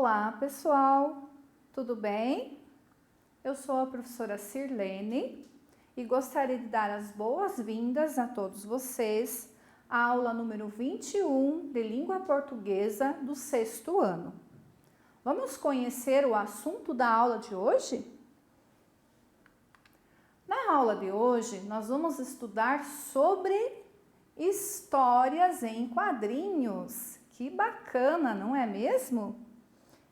Olá, pessoal, tudo bem? Eu sou a professora Sirlene e gostaria de dar as boas-vindas a todos vocês à aula número 21 de Língua Portuguesa do 6º ano. Vamos conhecer o assunto da aula de hoje? Na aula de hoje, nós vamos estudar sobre histórias em quadrinhos. Que bacana, não é mesmo?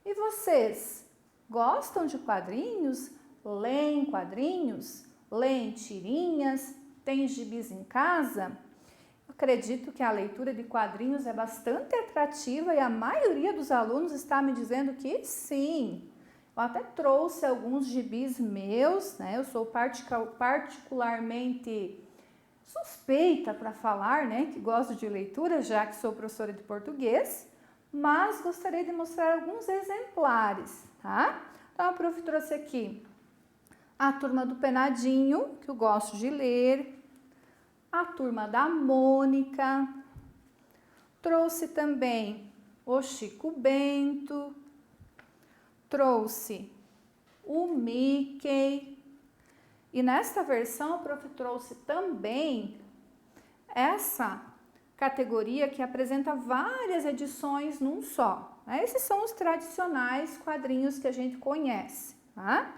E vocês, gostam de quadrinhos? Leem quadrinhos? Leem tirinhas? Tem gibis em casa? Eu acredito que a leitura de quadrinhos é bastante atrativa e a maioria dos alunos está me dizendo que sim. Eu até trouxe alguns gibis meus, né? Eu sou particularmente suspeita para falar, né? Que gosto de leitura, já que sou professora de português. Mas gostaria de mostrar alguns exemplares, tá? Então, a prof trouxe aqui a Turma do Penadinho, que eu gosto de ler, a Turma da Mônica, trouxe também o Chico Bento, trouxe o Mickey, e nesta versão a prof trouxe também essa categoria que apresenta várias edições num só. Esses são os tradicionais quadrinhos que a gente conhece, tá?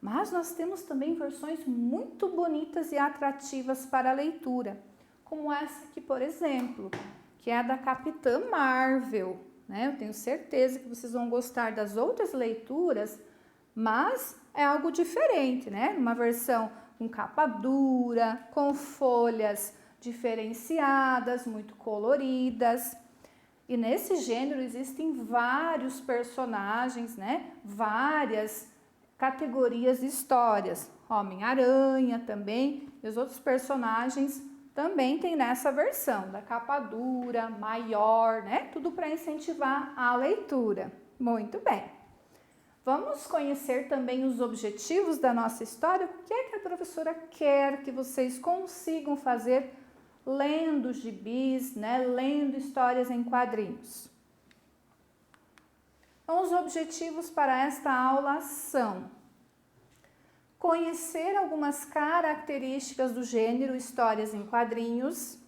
Mas nós temos também versões muito bonitas e atrativas para a leitura, como essa aqui, por exemplo, que é a da Capitã Marvel, né? Eu tenho certeza que vocês vão gostar das outras leituras, mas é algo diferente, né? Uma versão com capa dura, com folhas diferenciadas, muito coloridas. E nesse gênero existem vários personagens, né? Várias categorias de histórias. Homem-Aranha também, e os outros personagens também tem nessa versão, da capa dura, maior, né? Tudo para incentivar a leitura. Muito bem. Vamos conhecer também os objetivos da nossa história. O que é que a professora quer que vocês consigam fazer lendo gibis, né? Lendo histórias em quadrinhos. Então, os objetivos para esta aula são conhecer algumas características do gênero histórias em quadrinhos.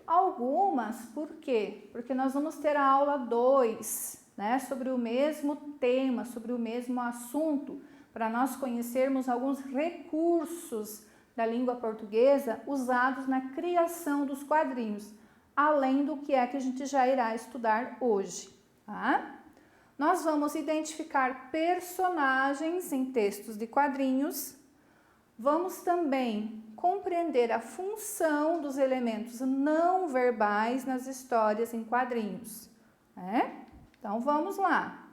Algumas, por quê? Porque nós vamos ter a aula 2, né? Sobre o mesmo tema, sobre o mesmo assunto, para nós conhecermos alguns recursos da língua portuguesa usados na criação dos quadrinhos, além do que é que a gente já irá estudar hoje, tá? Nós vamos identificar personagens em textos de quadrinhos, vamos também compreender a função dos elementos não verbais nas histórias em quadrinhos, né? Então vamos lá.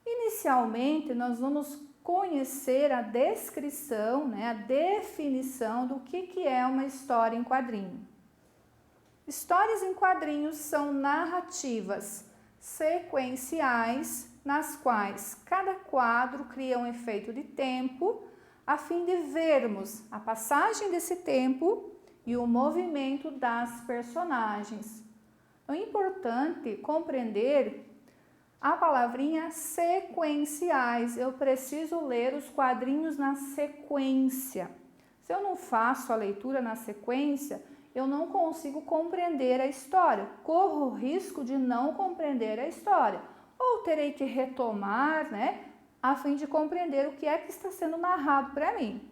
Inicialmente nós vamos conhecer a descrição, né, a definição do que é uma história em quadrinho. Histórias em quadrinhos são narrativas sequenciais nas quais cada quadro cria um efeito de tempo a fim de vermos a passagem desse tempo e o movimento das personagens. É importante compreender a palavrinha sequenciais. Eu preciso ler os quadrinhos na sequência. Se eu não faço a leitura na sequência, eu não consigo compreender a história. Corro o risco de não compreender a história. Ou terei que retomar, né, a fim de compreender o que é que está sendo narrado para mim.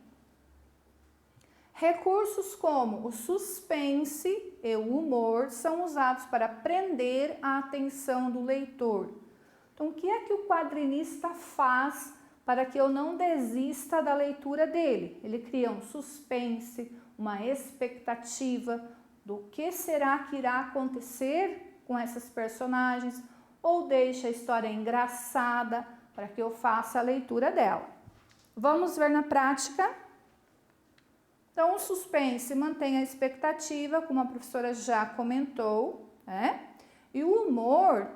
Recursos como o suspense e o humor são usados para prender a atenção do leitor. Então, o que é que o quadrinista faz para que eu não desista da leitura dele? Ele cria um suspense, uma expectativa do que será que irá acontecer com essas personagens, ou deixa a história engraçada para que eu faça a leitura dela. Vamos ver na prática? Então, o suspense mantém a expectativa, como a professora já comentou, né? E o humor,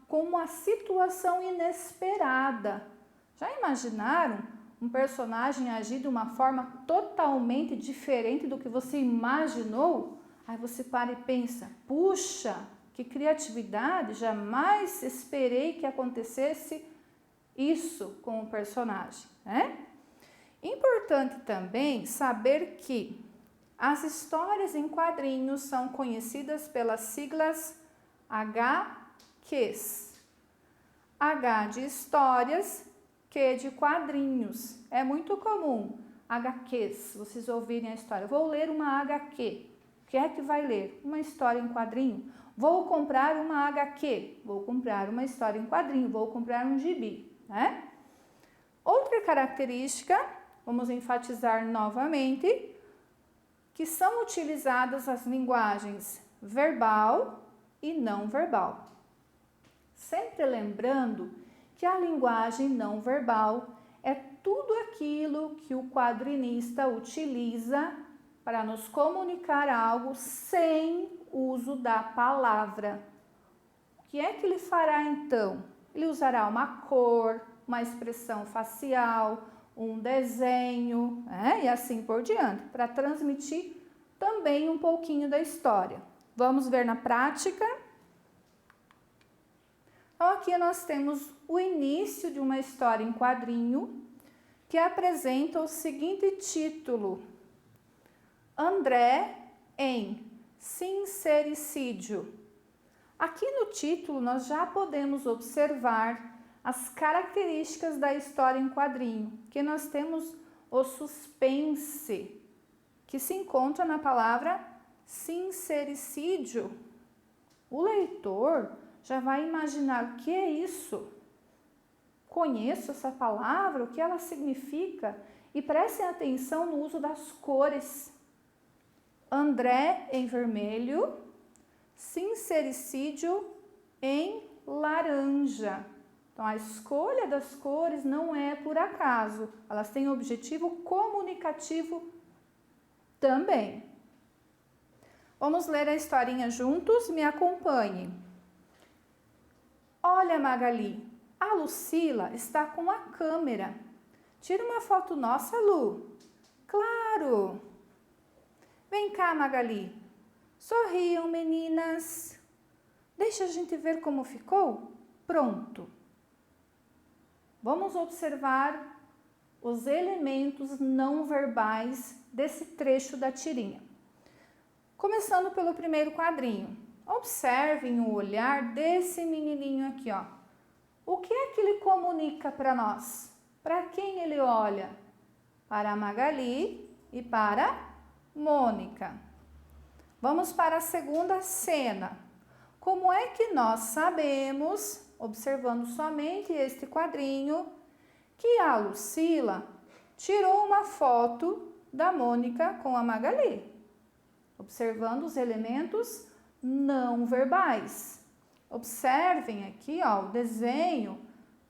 com uma situação inesperada. Já imaginaram um personagem agir de uma forma totalmente diferente do que você imaginou? Aí você para e pensa, puxa, Que criatividade, jamais esperei que acontecesse isso com o personagem, né? Importante também saber que as histórias em quadrinhos são conhecidas pelas siglas HQs. H de histórias, Q de quadrinhos. É muito comum HQs, vocês ouvirem a história. Vou ler uma HQ. O que é que vai ler? Uma história em quadrinho. Vou comprar uma HQ. Vou comprar uma história em quadrinho. Vou comprar um gibi, né? Outra característica, vamos enfatizar novamente, que são utilizadas as linguagens verbal e não verbal. Sempre lembrando que a linguagem não verbal é tudo aquilo que o quadrinista utiliza para nos comunicar algo sem uso da palavra. O que é que ele fará então? Ele usará uma cor, uma expressão facial, um desenho, e assim por diante, para transmitir também um pouquinho da história. Vamos ver na prática? Então, aqui nós temos o início de uma história em quadrinho que apresenta o seguinte título: André em sincericídio. Aqui no título nós já podemos observar as características da história em quadrinho, que nós temos o suspense, que se encontra na palavra sincericídio. O leitor já vai imaginar o que é isso. Conheço essa palavra, o que ela significa, e prestem atenção no uso das cores. André em vermelho, sincericídio em laranja. Então, a escolha das cores não é por acaso, elas têm objetivo comunicativo também. Vamos ler a historinha juntos? Me acompanhe. Olha, Magali, a Lucila está com a câmera. Tira uma foto nossa, Lu. Claro. Vem cá, Magali. Sorriam, meninas. Deixa a gente ver como ficou. Pronto. Vamos observar os elementos não verbais desse trecho da tirinha. Começando pelo primeiro quadrinho. Observem o olhar desse menininho aqui, ó. O que é que ele comunica para nós? Para quem ele olha? Para a Magali e para Mônica. Vamos para a segunda cena. Como é que nós sabemos, observando somente este quadrinho, que a Lucila tirou uma foto da Mônica com a Magali? Observando os elementos não verbais. Observem aqui, ó, o desenho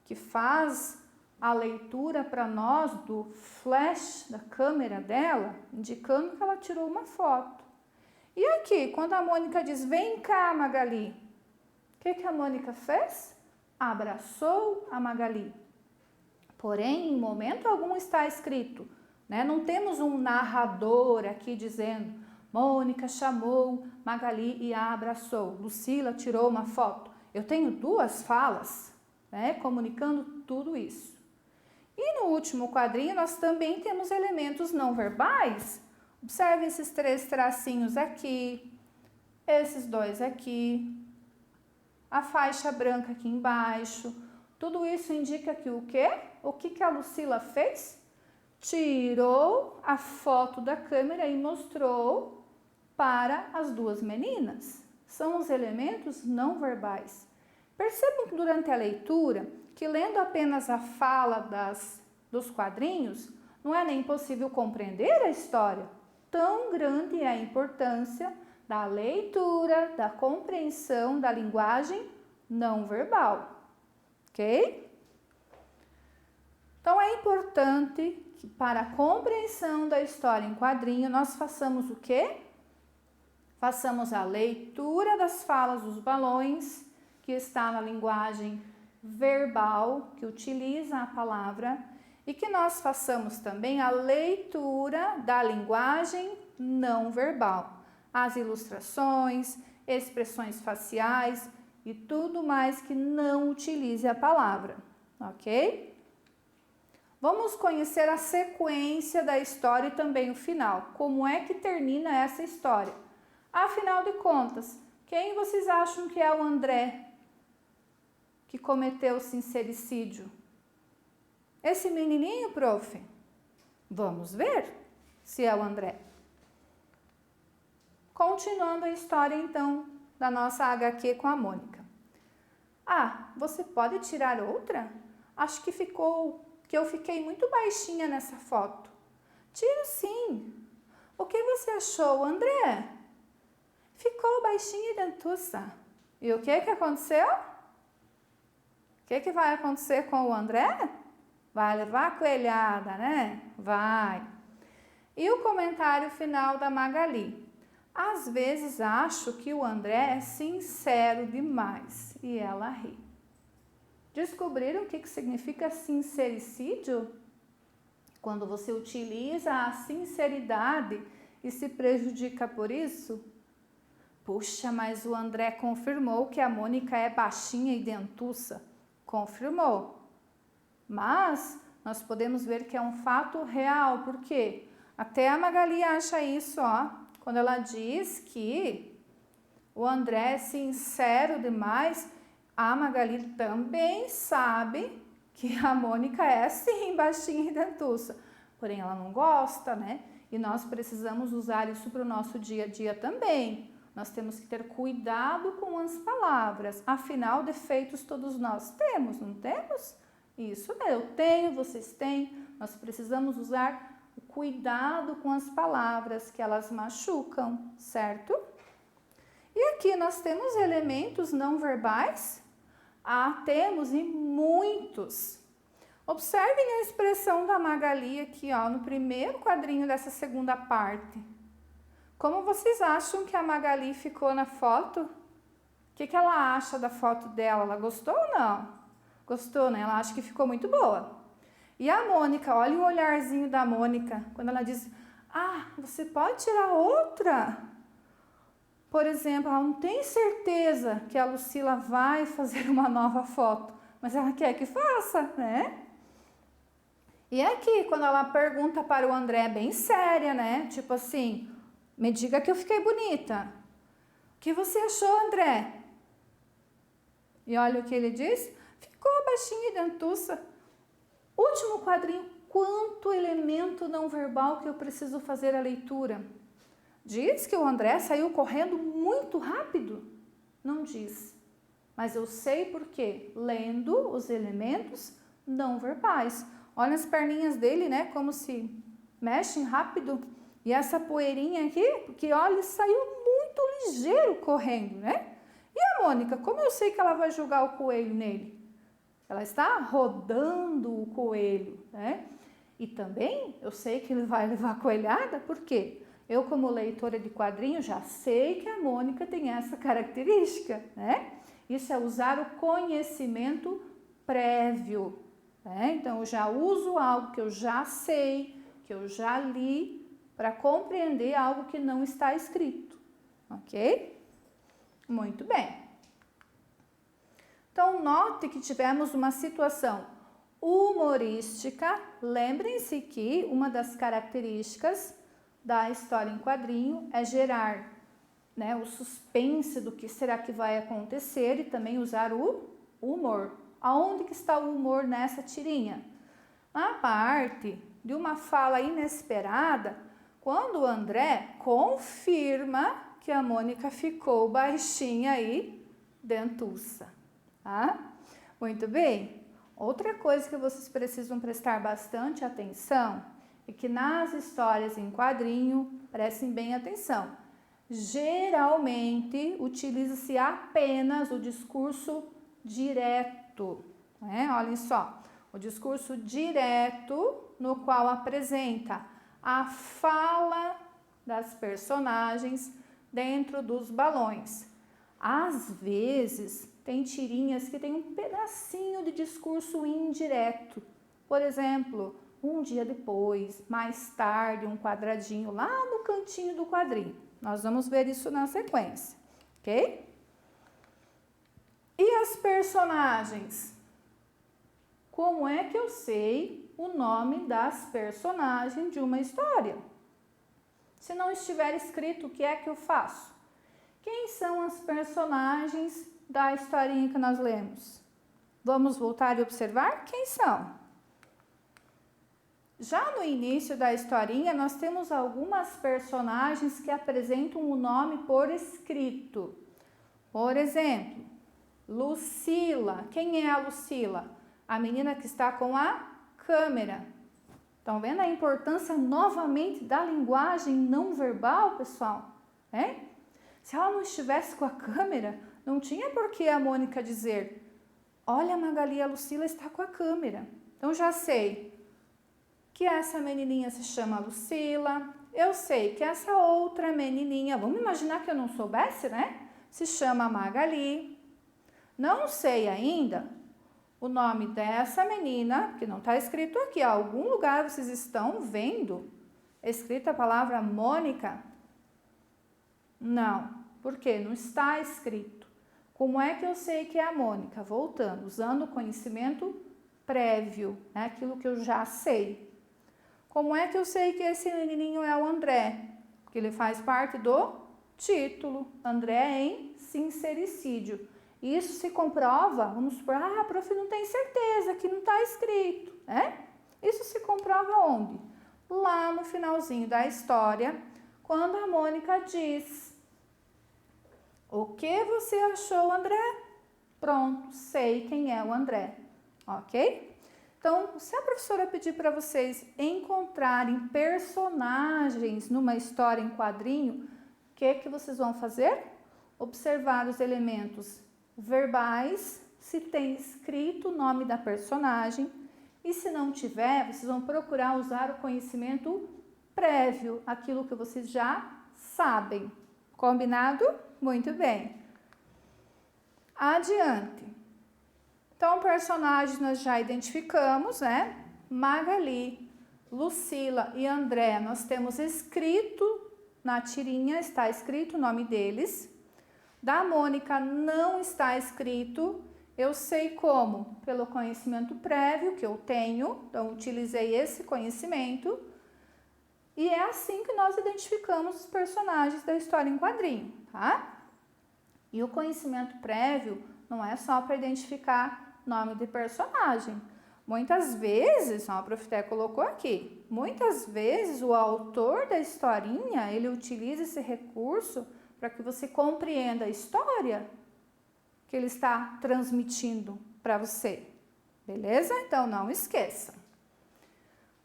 que faz a leitura para nós do flash da câmera dela, indicando que ela tirou uma foto. E aqui, quando a Mônica diz, vem cá, Magali, o que a Mônica fez? Abraçou a Magali. Porém, em momento algum está escrito, né? Não temos um narrador aqui dizendo, Mônica chamou Magali e a abraçou. Lucila tirou uma foto. Eu tenho duas falas, né, comunicando tudo isso. E no último quadrinho nós também temos elementos não verbais. Observe esses 3 tracinhos aqui, esses 2 aqui, a faixa branca aqui embaixo. Tudo isso indica que o quê? O que a Lucila fez? Tirou a foto da câmera e mostrou para as 2 meninas. São os elementos não verbais. Percebam que durante a leitura, que lendo apenas a fala dos quadrinhos, não é nem possível compreender a história. Tão grande é a importância da leitura, da compreensão da linguagem não verbal. Ok? Então, é importante que para a compreensão da história em quadrinho, nós façamos o quê? Façamos a leitura das falas dos balões, que está na linguagem verbal, que utiliza a palavra, e que nós façamos também a leitura da linguagem não verbal. As ilustrações, expressões faciais e tudo mais que não utilize a palavra, ok? Vamos conhecer a sequência da história e também o final. Como é que termina essa história? Afinal de contas, quem vocês acham que é o André que cometeu o sincericídio? Esse menininho, prof? Vamos ver se é o André. Continuando a história, então, da nossa HQ com a Mônica. Ah, você pode tirar outra? Acho que eu fiquei muito baixinha nessa foto. Tiro sim. O que você achou, André? Ficou baixinha e dentuça. E o que aconteceu? O que vai acontecer com o André? Vai levar a coelhada, né? Vai. E o comentário final da Magali. Às vezes acho que o André é sincero demais. E ela ri. Descobriram o que significa sincericídio? Quando você utiliza a sinceridade e se prejudica por isso? Puxa, mas o André confirmou que a Mônica é baixinha e dentuça. Confirmou. Mas nós podemos ver que é um fato real, porque até a Magali acha isso, ó, quando ela diz que o André é sincero demais, a Magali também sabe que a Mônica é sim baixinha e dentuça, porém ela não gosta, né? E nós precisamos usar isso para o nosso dia a dia também. Nós temos que ter cuidado com as palavras, afinal, defeitos todos nós temos, não temos? Isso, eu tenho, vocês têm, nós precisamos usar o cuidado com as palavras, que elas machucam, certo? E aqui nós temos elementos não verbais? Ah, temos e muitos. Observem a expressão da Magali aqui, ó, no primeiro quadrinho dessa segunda parte. Como vocês acham que a Magali ficou na foto? O que ela acha da foto dela? Ela gostou ou não? Gostou, né? Ela acha que ficou muito boa. E a Mônica, olha o olharzinho da Mônica, quando ela diz, ah, você pode tirar outra? Por exemplo, ela não tem certeza que a Lucila vai fazer uma nova foto, mas ela quer que faça, né? E aqui, quando ela pergunta para o André, bem séria, né? Tipo assim, me diga que eu fiquei bonita. O que você achou, André? E olha o que ele diz. Ficou baixinha e dentuça. Último quadrinho. Quanto elemento não verbal que eu preciso fazer a leitura? Diz que o André saiu correndo muito rápido? Não diz. Mas eu sei por quê. Lendo os elementos não verbais. Olha as perninhas dele, né? Como se mexem rápido. E essa poeirinha aqui, porque olha, ele saiu muito ligeiro correndo, né? E a Mônica, como eu sei que ela vai jogar o coelho nele? Ela está rodando o coelho, né? E também eu sei que ele vai levar a coelhada, por quê? Eu, como leitora de quadrinhos, já sei que a Mônica tem essa característica, né? Isso é usar o conhecimento prévio, né? Então, eu já uso algo que eu já sei, que eu já li, para compreender algo que não está escrito, ok? Muito bem. Então, note que tivemos uma situação humorística. Lembrem-se que uma das características da história em quadrinho é gerar, né, o suspense do que será que vai acontecer e também usar o humor. Aonde que está o humor nessa tirinha? Na parte de uma fala inesperada, quando o André confirma que a Mônica ficou baixinha e dentuça. Tá? Muito bem. Outra coisa que vocês precisam prestar bastante atenção é que nas histórias em quadrinho, prestem bem atenção, geralmente utiliza-se apenas o discurso direto, né? Olhem só, o discurso direto no qual apresenta a fala das personagens dentro dos balões. Às vezes, tem tirinhas que tem um pedacinho de discurso indireto. Por exemplo, um dia depois, mais tarde, um quadradinho lá no cantinho do quadrinho. Nós vamos ver isso na sequência. ok? E as personagens? Como é que eu sei o nome das personagens de uma história? Se não estiver escrito, o que é que eu faço? Quem são as personagens da historinha que nós lemos? Vamos voltar e observar quem são. Já no início da historinha, nós temos algumas personagens que apresentam o nome por escrito. Por exemplo, Lucila. Quem é a Lucila? A menina que está com a câmera. Estão vendo a importância novamente da linguagem não verbal, pessoal? Se ela não estivesse com a câmera, não tinha por que a Mônica dizer: olha, Magali, a Lucila está com a câmera. Então já sei que essa menininha se chama Lucila. Eu sei que essa outra menininha, vamos imaginar que eu não soubesse, né? Se chama Magali. Não sei ainda o nome dessa menina, que não está escrito aqui. Em algum lugar vocês estão vendo escrita a palavra Mônica? Não. Por quê? Não está escrito. Como é que eu sei que é a Mônica? Voltando, usando o conhecimento prévio, né? Aquilo que eu já sei. Como é que eu sei que esse menininho é o André? Porque ele faz parte do título, André em sincericídio. Isso se comprova, vamos supor, prof, não tem certeza que não está escrito, né? Isso se comprova onde? Lá no finalzinho da história, quando a Mônica diz: o que você achou, André? Pronto, sei quem é o André, ok? Então, se a professora pedir para vocês encontrarem personagens numa história em quadrinho, o que vocês vão fazer? Observar os elementos verbais, se tem escrito o nome da personagem, e se não tiver, vocês vão procurar usar o conhecimento prévio, aquilo que vocês já sabem. Combinado? Muito bem. Adiante. Então, personagens nós já identificamos, né? Magali, Lucila e André, nós temos escrito na tirinha, está escrito o nome deles. Da Mônica não está escrito. Eu sei como? Pelo conhecimento prévio que eu tenho, então utilizei esse conhecimento. E é assim que nós identificamos os personagens da história em quadrinho, tá? E o conhecimento prévio não é só para identificar nome de personagem. Muitas vezes, a prof. Té colocou aqui, muitas vezes o autor da historinha, ele utiliza esse recurso para que você compreenda a história que ele está transmitindo para você. Beleza? Então, não esqueça.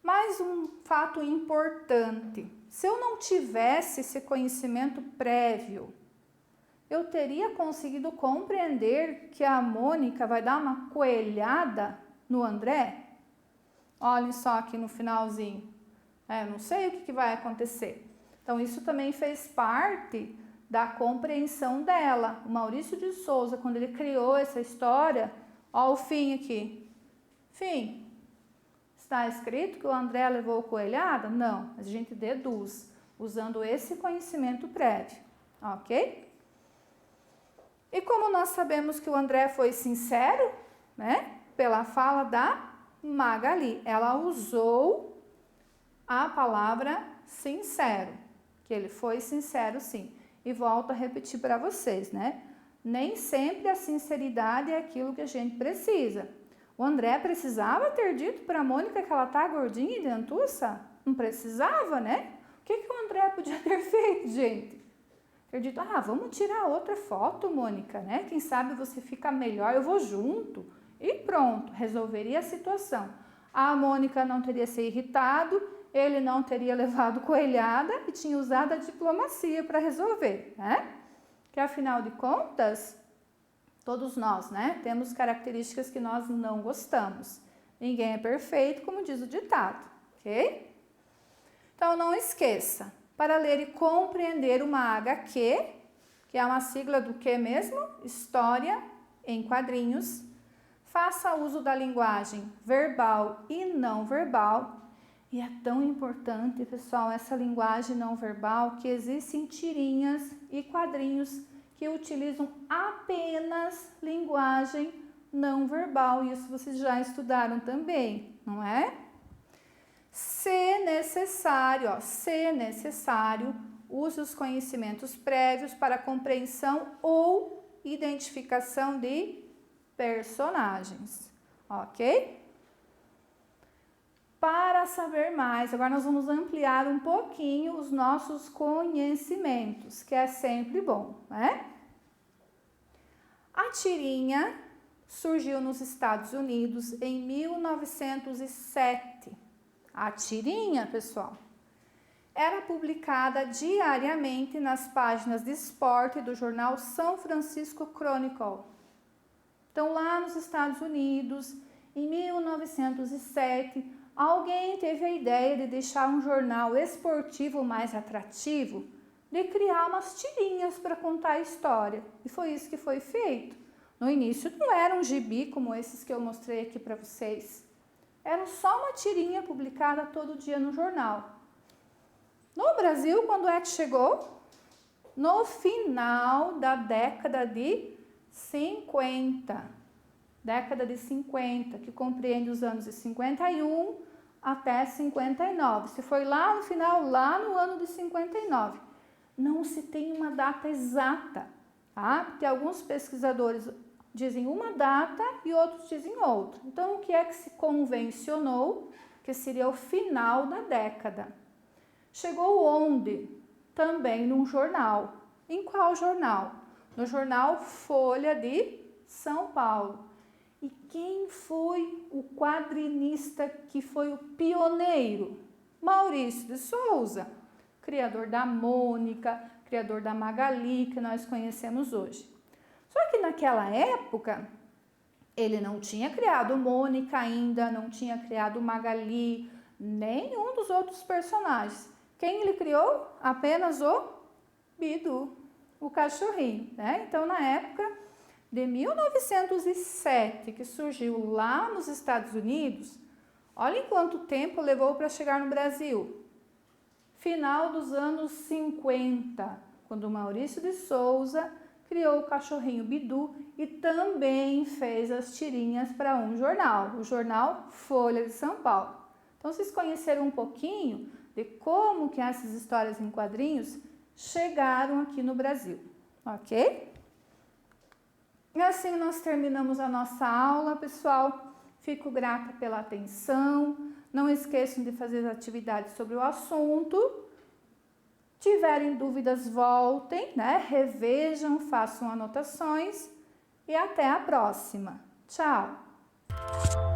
Mais um fato importante. Se eu não tivesse esse conhecimento prévio, eu teria conseguido compreender que a Mônica vai dar uma coelhada no André? Olhem só aqui no finalzinho. Eu não sei o que vai acontecer. Então, isso também fez parte da compreensão dela. O Maurício de Souza, quando ele criou essa história, ó o fim aqui. Fim. Está escrito que o André levou coelhada? Não, a gente deduz, usando esse conhecimento prévio, ok? E como nós sabemos que o André foi sincero, né? Pela fala da Magali, ela usou a palavra sincero, que ele foi sincero sim. E volto a repetir para vocês, né? Nem sempre a sinceridade é aquilo que a gente precisa. O André precisava ter dito para a Mônica que ela tá gordinha e dentuça? Não precisava, né? O que o André podia ter feito, gente? Ter dito, vamos tirar outra foto, Mônica, né? Quem sabe você fica melhor, eu vou junto. E pronto, resolveria a situação. A Mônica não teria se irritado, ele não teria levado coelhada e tinha usado a diplomacia para resolver, né? Que afinal de contas, todos nós, né? Temos características que nós não gostamos. Ninguém é perfeito, como diz o ditado, ok? Então, não esqueça, para ler e compreender uma HQ, que é uma sigla do que mesmo? História em quadrinhos, faça uso da linguagem verbal e não verbal. E é tão importante, pessoal, essa linguagem não verbal, que existem tirinhas e quadrinhos que utilizam apenas linguagem não verbal. Isso vocês já estudaram também, não é? Se necessário, use os conhecimentos prévios para a compreensão ou identificação de personagens, ok? Para saber mais, agora nós vamos ampliar um pouquinho os nossos conhecimentos, que é sempre bom, né? A tirinha surgiu nos Estados Unidos em 1907. A tirinha, pessoal, era publicada diariamente nas páginas de esporte do jornal São Francisco Chronicle. Então, lá nos Estados Unidos, em 1907, alguém teve a ideia de deixar um jornal esportivo mais atrativo, de criar umas tirinhas para contar a história. E foi isso que foi feito. No início não era um gibi como esses que eu mostrei aqui para vocês. Era só uma tirinha publicada todo dia no jornal. No Brasil, quando é que chegou? No final da década de 50. Década de 50, que compreende os anos de 51 até 59. Se foi lá no final, lá no ano de 59. Não se tem uma data exata, tá? Porque alguns pesquisadores dizem uma data e outros dizem outra. Então, o que é que se convencionou que seria o final da década? Chegou onde? Também num jornal. Em qual jornal? No jornal Folha de São Paulo. E quem foi o quadrinista que foi o pioneiro? Maurício de Souza, criador da Mônica, criador da Magali, que nós conhecemos hoje. Só que naquela época, ele não tinha criado Mônica ainda, não tinha criado Magali, nenhum dos outros personagens. Quem ele criou? Apenas o Bidu, o cachorrinho, né? Então, na época de 1907, que surgiu lá nos Estados Unidos, olhem quanto tempo levou para chegar no Brasil. Final dos anos 50, quando Maurício de Souza criou o cachorrinho Bidu e também fez as tirinhas para um jornal, o jornal Folha de São Paulo. Então, vocês conheceram um pouquinho de como que essas histórias em quadrinhos chegaram aqui no Brasil, ok? E assim nós terminamos a nossa aula, pessoal. Fico grata pela atenção. Não esqueçam de fazer as atividades sobre o assunto. Tiverem dúvidas, voltem, né? Revejam, façam anotações e até a próxima. Tchau!